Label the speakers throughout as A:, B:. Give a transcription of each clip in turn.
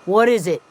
A: What is it?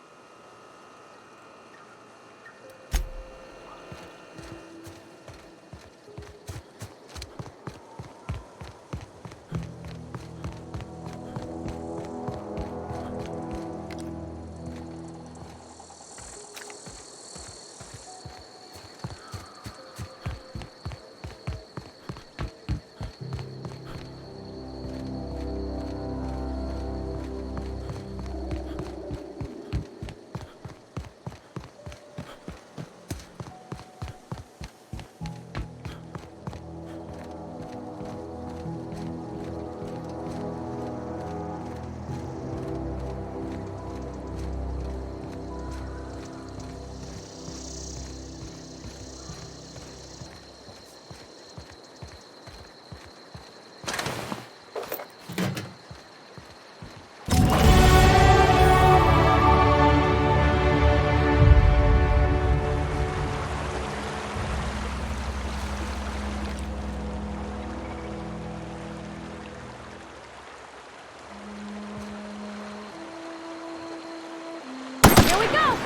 B: Here we go!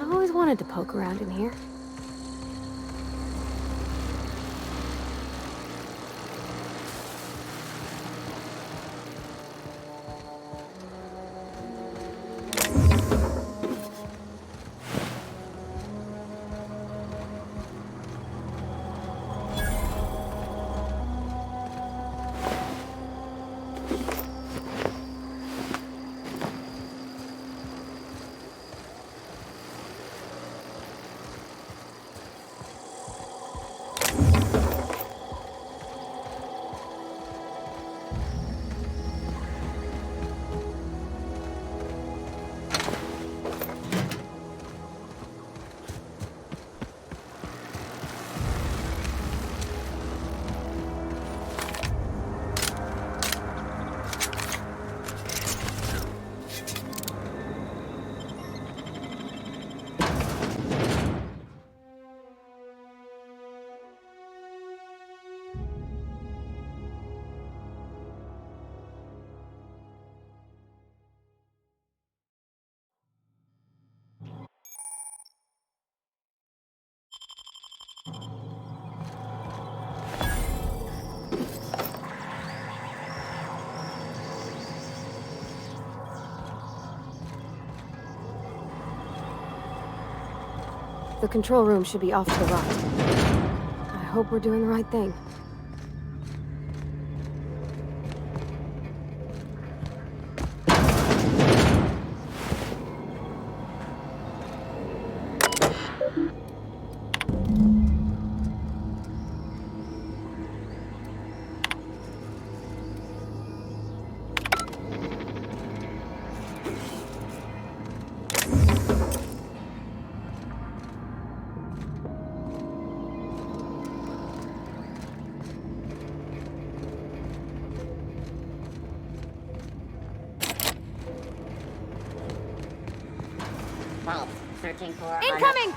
B: I've always wanted to poke around in here. The control room should be off to the right. I hope we're doing the right thing.
A: searching for.
B: Incoming!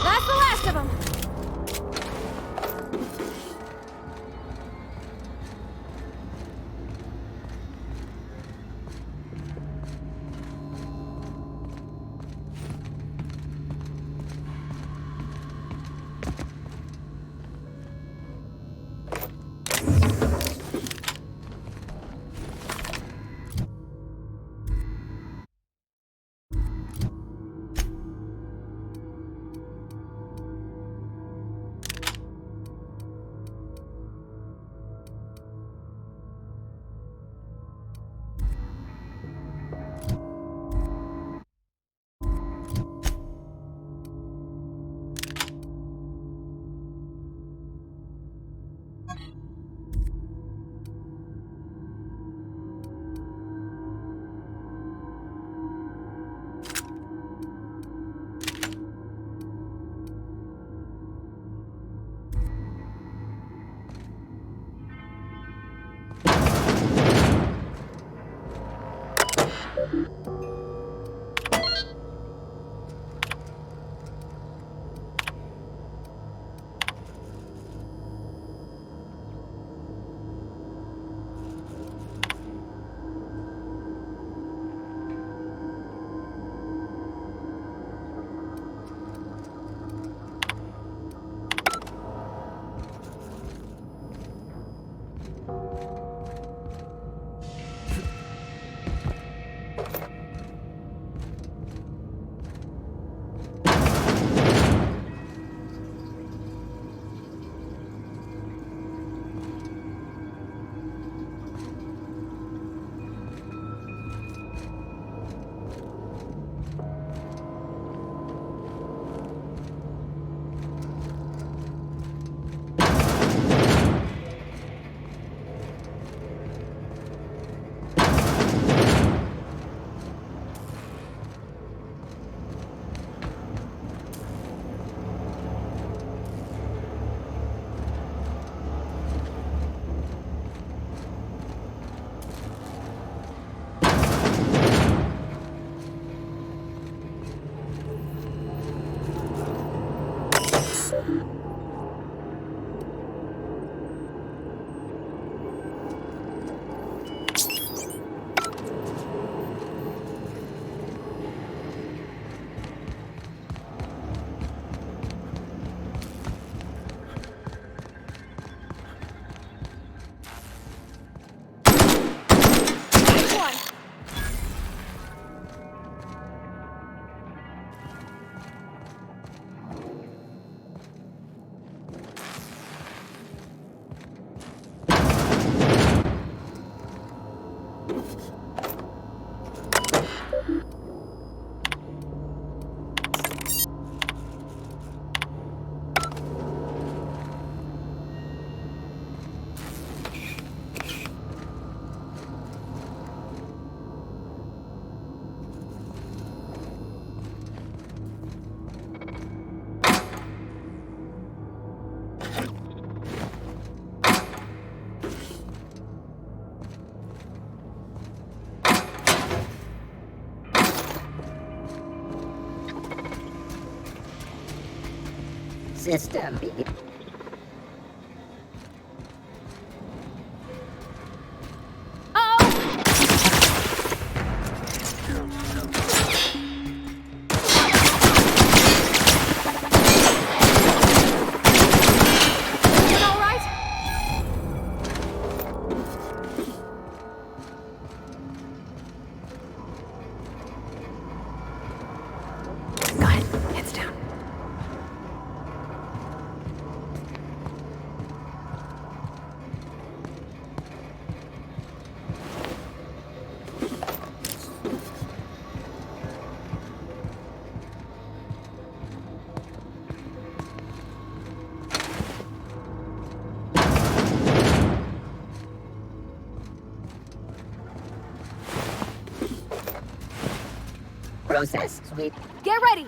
B: That's the last of them!
A: System. process sweep.
B: Get ready!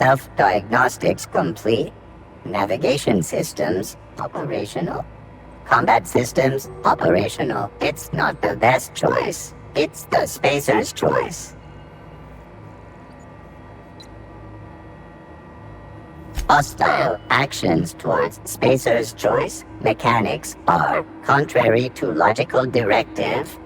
A: Self-diagnostics complete. Navigation systems operational. Combat systems operational. It's not the best choice. It's the spacer's choice. Hostile actions towards spacer's choice mechanics are contrary to logical directive.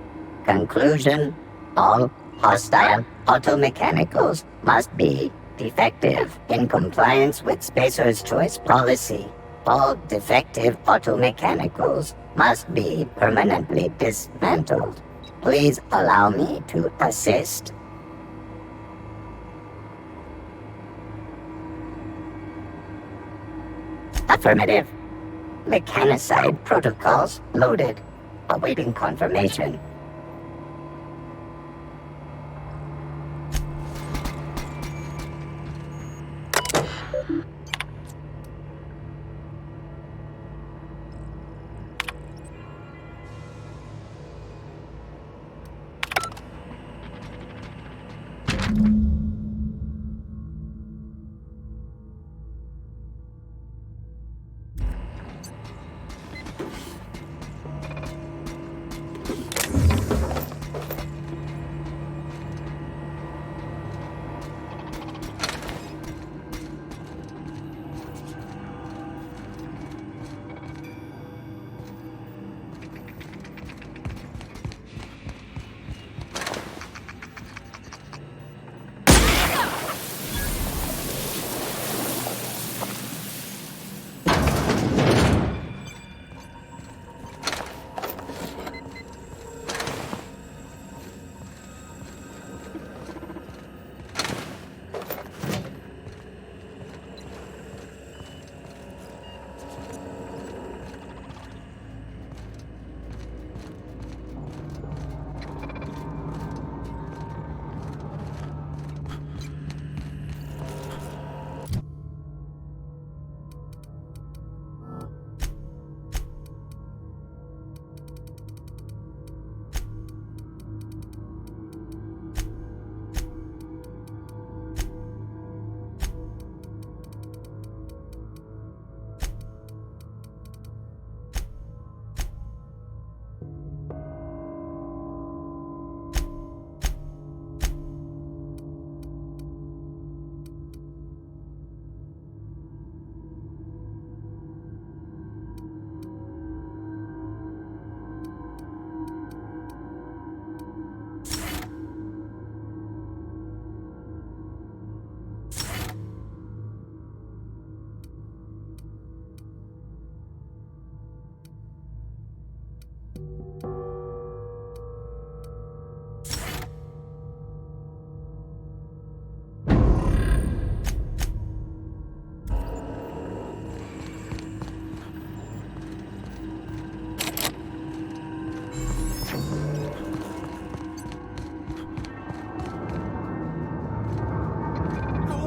A: Conclusion: all hostile automechanicals must be defective in compliance with spacer's choice policy. All defective automechanicals must be permanently dismantled. Please allow me to assist. Affirmative. Mechanicide protocols loaded. Awaiting confirmation.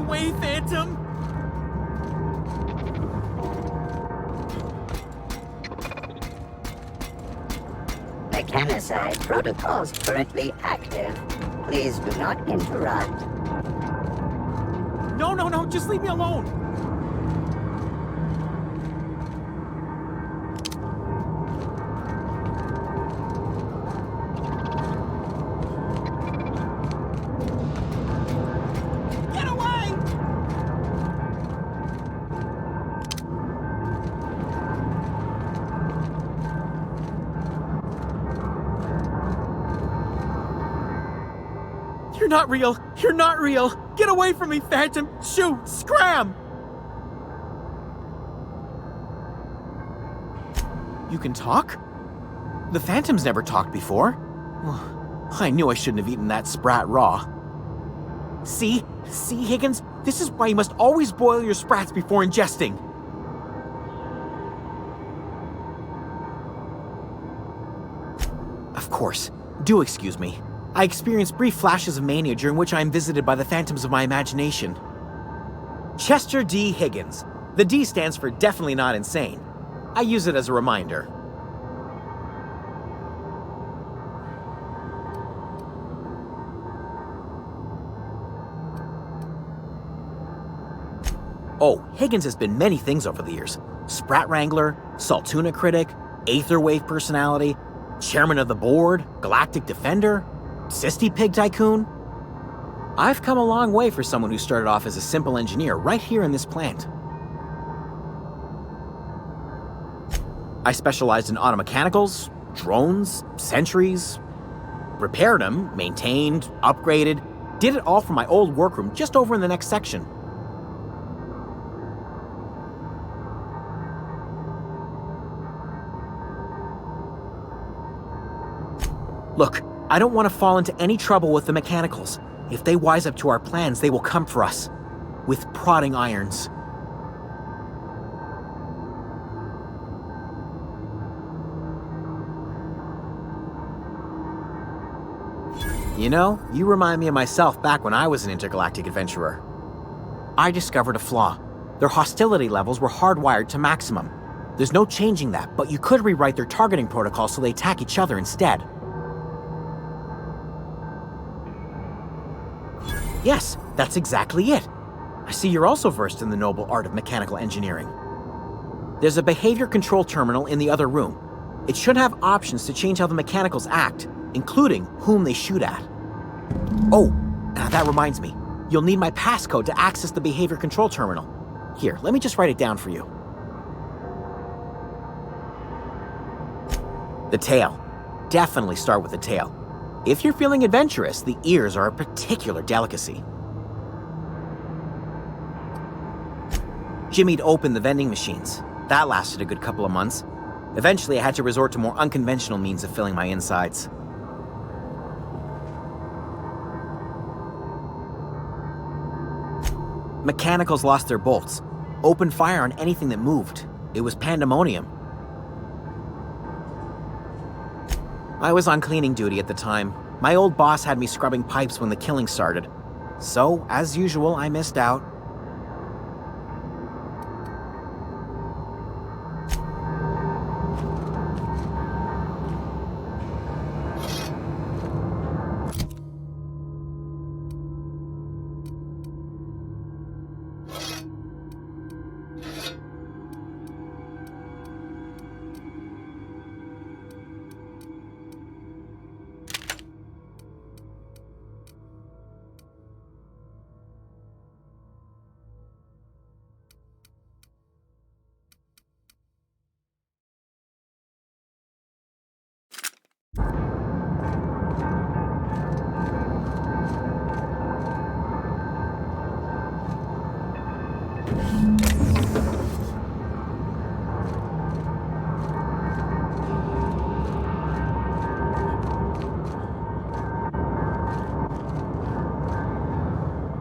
C: away, Phantom!
A: Mechanicide protocols currently active. Please do not interrupt.
C: No, just leave me alone. Get away! You're not real! You're not real! Get away from me, Phantom! Shoot! Scram! You can talk? The Phantom's never talked before. I knew I shouldn't have eaten that sprat raw. See, Higgins? This is why you must always boil your sprats before ingesting. Of course. Do excuse me. I experience brief flashes of mania during which I am visited by the phantoms of my imagination. Chester D. Higgins. The D stands for definitely not insane. I use it as a reminder. Oh, Higgins has been many things over the years. Sprat Wrangler, Saltuna Critic, Aetherwave Personality, Chairman of the Board, Galactic Defender, Sisty Pig Tycoon. I've come a long way for someone who started off as a simple engineer right here in this plant. I specialized in automechanicals, drones, sentries, repaired them, maintained, upgraded, did it all from my old workroom just over in the next section. Look, I don't want to fall into any trouble with the mechanicals. If they wise up to our plans, they will come for us. With prodding irons. You know, you remind me of myself back when I was an intergalactic adventurer. I discovered a flaw. Their hostility levels were hardwired to maximum. There's no changing that, but you could rewrite their targeting protocol so they attack each other instead. Yes, that's exactly it. I see you're also versed in the noble art of mechanical engineering. There's a behavior control terminal in the other room. It should have options to change how the mechanicals act, including whom they shoot at. Oh, that reminds me. You'll need my passcode to access the behavior control terminal. Here, let me just write it down for you. The tail. Definitely start with the tail. If you're feeling adventurous, the ears are a particular delicacy. Jimmy'd opened the vending machines. That lasted a good couple of months. Eventually, I had to resort to more unconventional means of filling my insides. Mechanicals lost their bolts. Opened fire on anything that moved. It was pandemonium. I was on cleaning duty at the time. My old boss had me scrubbing pipes when the killing started. So, as usual, I missed out.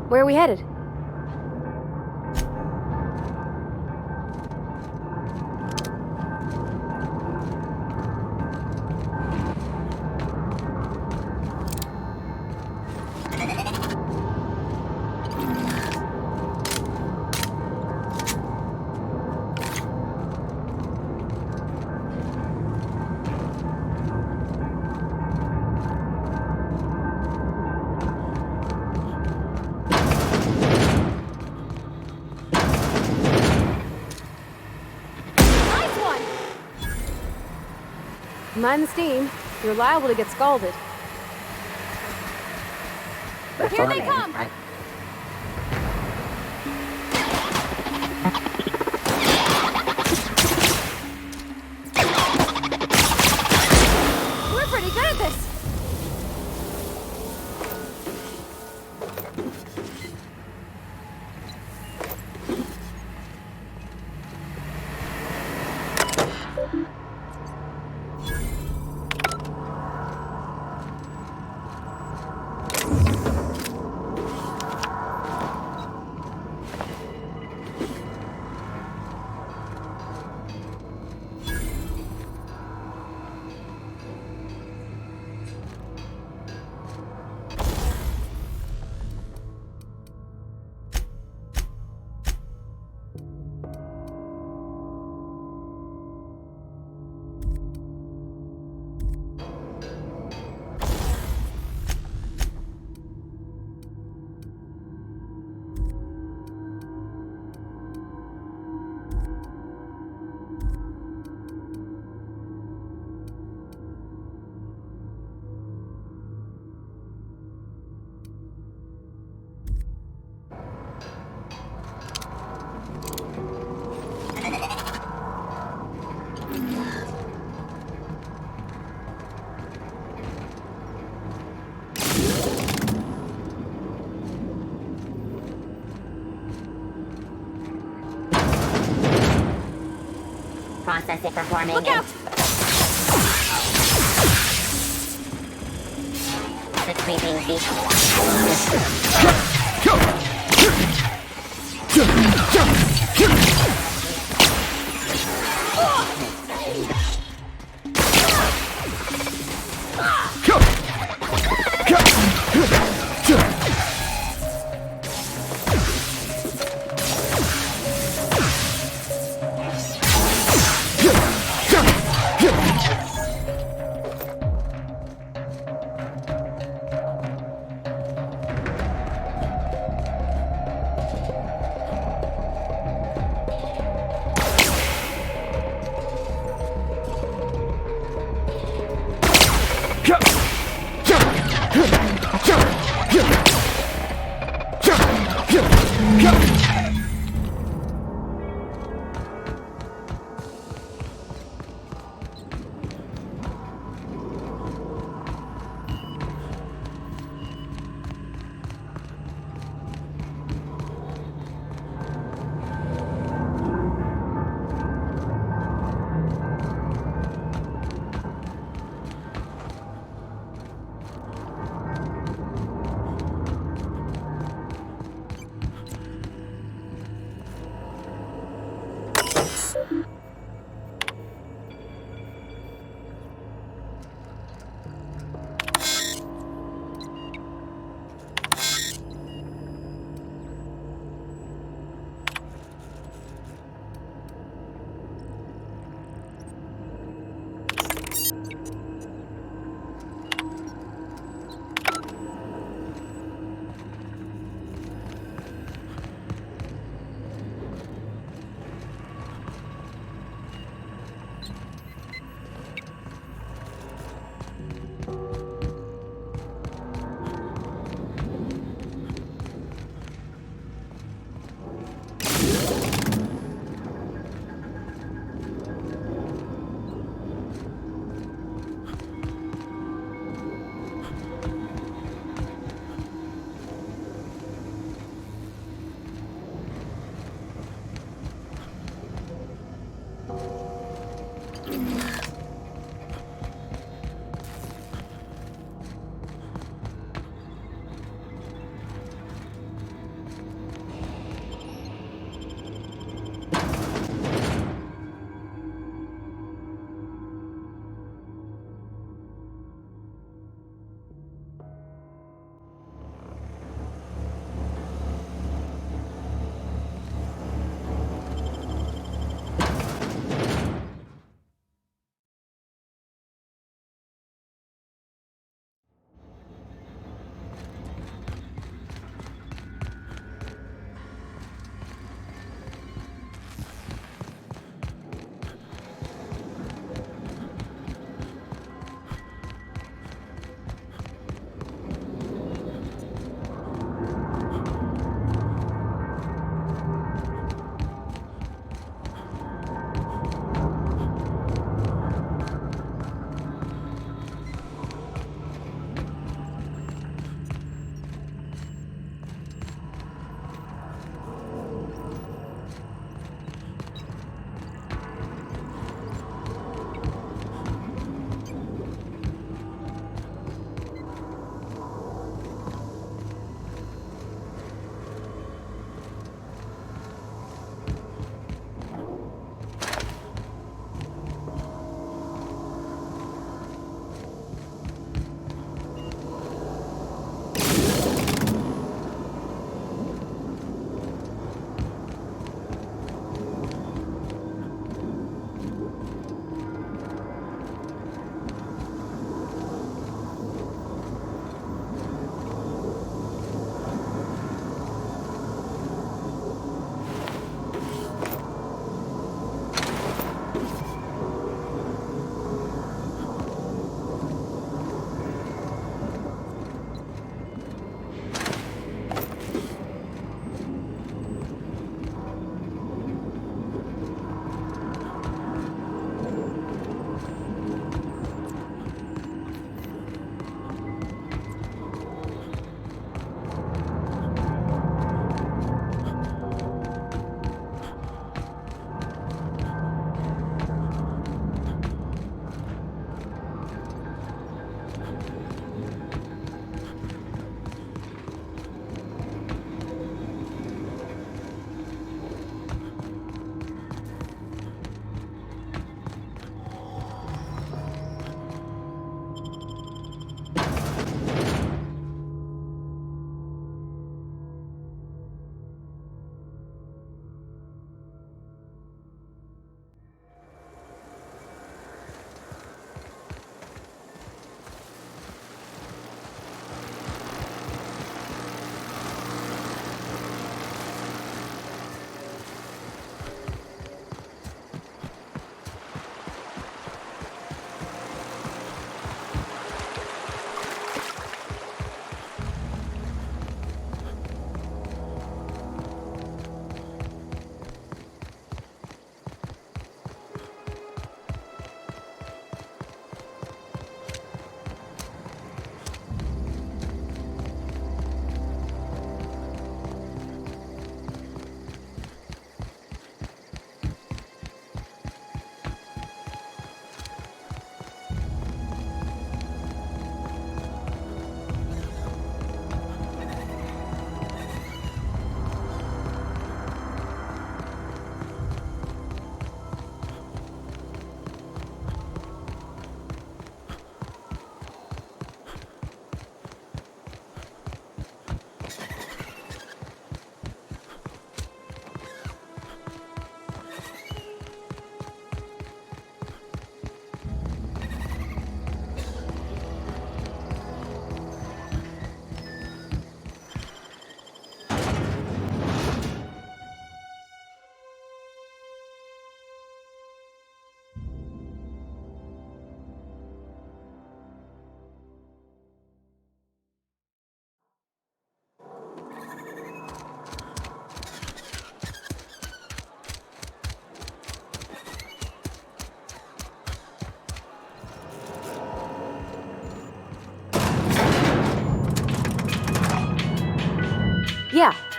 B: Where are we headed? Mind the steam. You're liable to get scalded. Here they
A: Performing
B: come!
A: right-
B: We're pretty good at this!
D: Processing performing.
B: Look out!
D: Retrieving vehicle.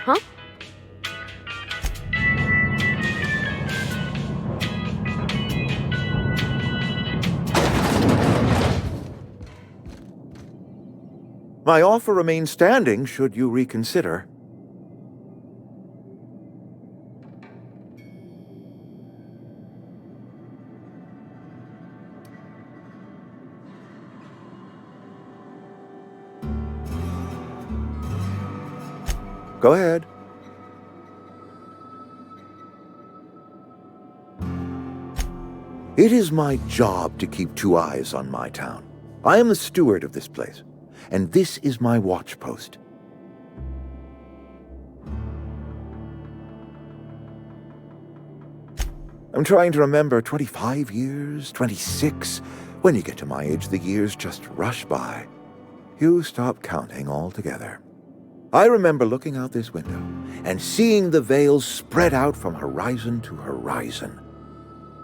B: Huh?
E: My offer remains standing should you reconsider. Go ahead. It is my job to keep two eyes on my town. I am the steward of this place, and this is my watch post. I'm trying to remember 25 years, 26. When you get to my age, the years just rush by. You stop counting altogether. I remember looking out this window and seeing the Vale spread out from horizon to horizon.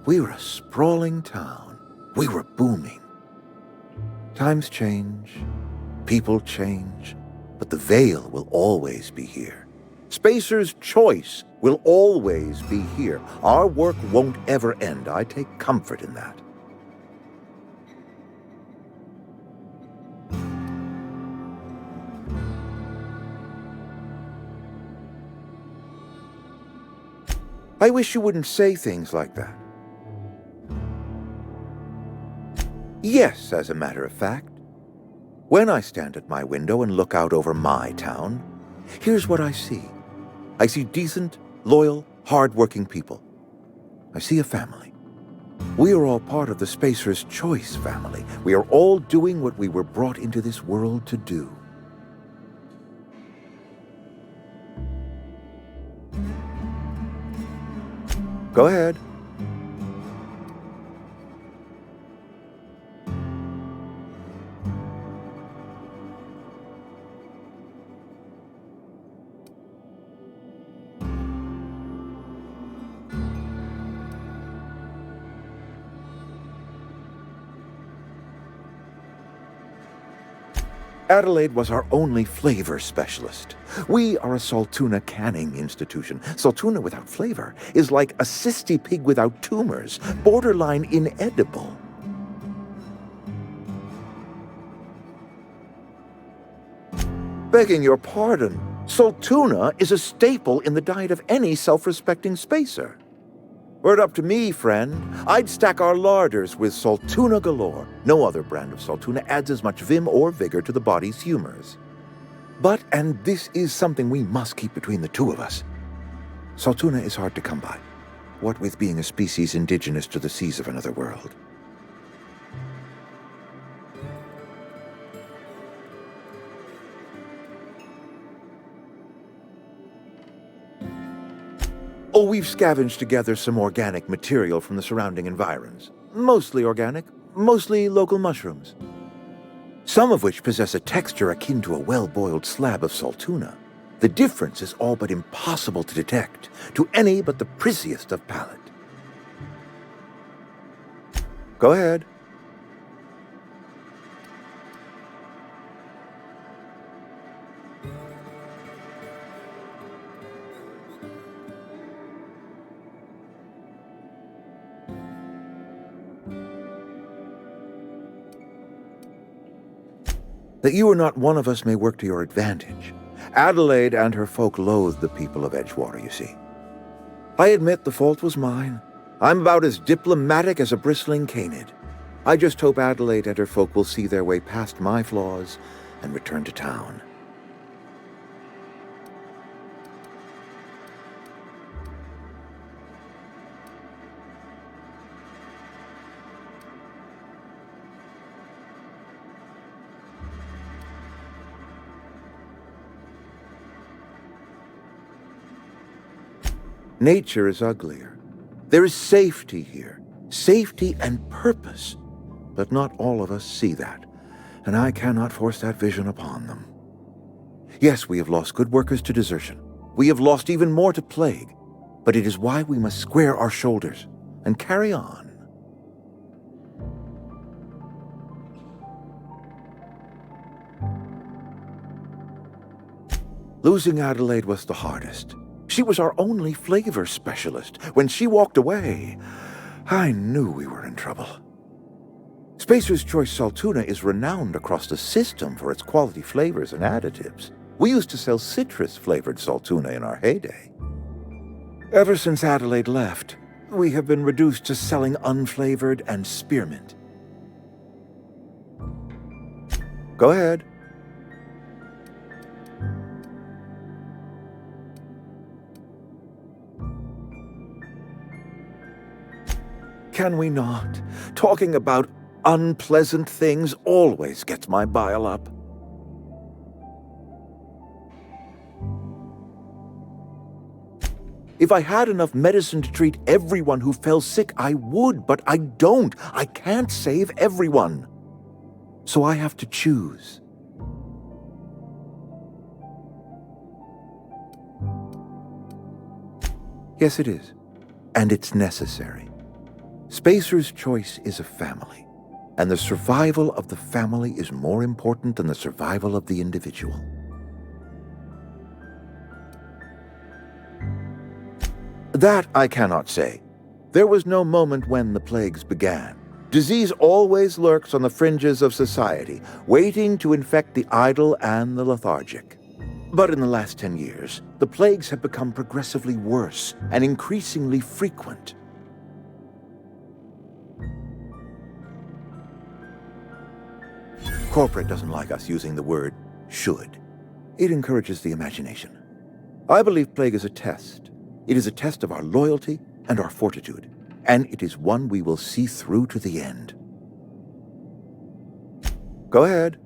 E: We were a sprawling town. We were booming. Times change, people change, but the Vale will always be here. Spacer's Choice will always be here. Our work won't ever end. I take comfort in that. I wish you wouldn't say things like that. Yes, as a matter of fact. When I stand at my window and look out over my town, here's what I see. I see decent, loyal, hard-working people. I see a family. We are all part of the Spacer's Choice family. We are all doing what we were brought into this world to do. Go ahead. Adelaide was our only flavor specialist. We are a Saltuna canning institution. Saltuna without flavor is like a cysty pig without tumors, borderline inedible. Begging your pardon, Saltuna is a staple in the diet of any self-respecting spacer. Were it up to me, friend, I'd stack our larders with Saltuna galore. No other brand of Saltuna adds as much vim or vigor to the body's humors. But, and this is something we must keep between the two of us, Saltuna is hard to come by, what with being a species indigenous to the seas of another world. Oh, we've scavenged together some organic material from the surrounding environs. Mostly organic, mostly local mushrooms. Some of which possess a texture akin to a well-boiled slab of Saltuna. The difference is all but impossible to detect to any but the prissiest of palate. Go ahead. That you are not one of us may work to your advantage. Adelaide and her folk loathe the people of Edgewater, you see. I admit the fault was mine. I'm about as diplomatic as a bristling canid. I just hope Adelaide and her folk will see their way past my flaws and return to town. Nature is uglier. There is safety here. Safety and purpose. But not all of us see that, and I cannot force that vision upon them. Yes, we have lost good workers to desertion. We have lost even more to plague. But it is why we must square our shoulders and carry on. Losing Adelaide was the hardest. She was our only flavor specialist. When she walked away, I knew we were in trouble. Spacer's Choice Saltuna is renowned across the system for its quality flavors and additives. We used to sell citrus-flavored Saltuna in our heyday. Ever since Adelaide left, we have been reduced to selling unflavored and spearmint. Go ahead. Can we not? Talking about unpleasant things always gets my bile up. If I had enough medicine to treat everyone who fell sick, I would, but I don't. I can't save everyone. So I have to choose. Yes, it is. And it's necessary. Spacer's Choice is a family, and the survival of the family is more important than the survival of the individual. That I cannot say. There was no moment when the plagues began. Disease always lurks on the fringes of society, waiting to infect the idle and the lethargic. But in the last 10 years, the plagues have become progressively worse and increasingly frequent. Corporate doesn't like us using the word should. It encourages the imagination. I believe plague is a test. It is a test of our loyalty and our fortitude, and it is one we will see through to the end. Go ahead.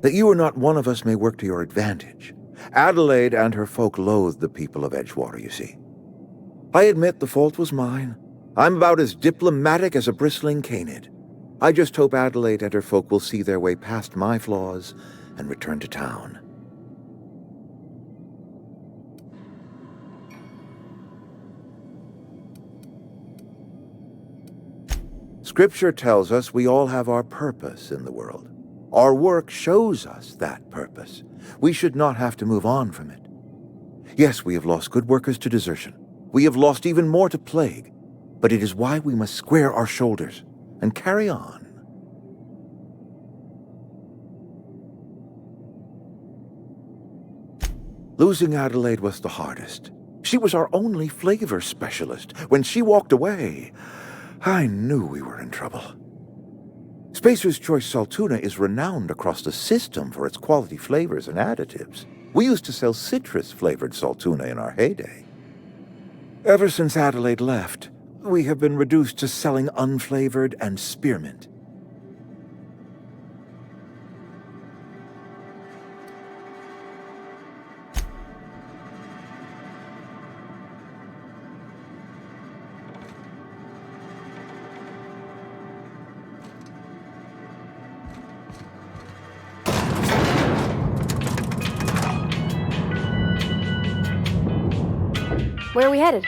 E: That you are not one of us may work to your advantage. Adelaide and her folk loathed the people of Edgewater, you see. I admit the fault was mine. I'm about as diplomatic as a bristling canid. I just hope Adelaide and her folk will see their way past my flaws and return to town. Scripture tells us we all have our purpose in the world. Our work shows us that purpose. We should not have to move on from it. Yes, we have lost good workers to desertion. We have lost even more to plague. But it is why we must square our shoulders and carry on. Losing Adelaide was the hardest. She was our only flavor specialist. When she walked away, I knew we were in trouble. Spacer's Choice Saltuna is renowned across the system for its quality flavors and additives. We used to sell citrus-flavored Saltuna in our heyday. Ever since Adelaide left, we have been reduced to selling unflavored and spearmint.
B: Where are we headed?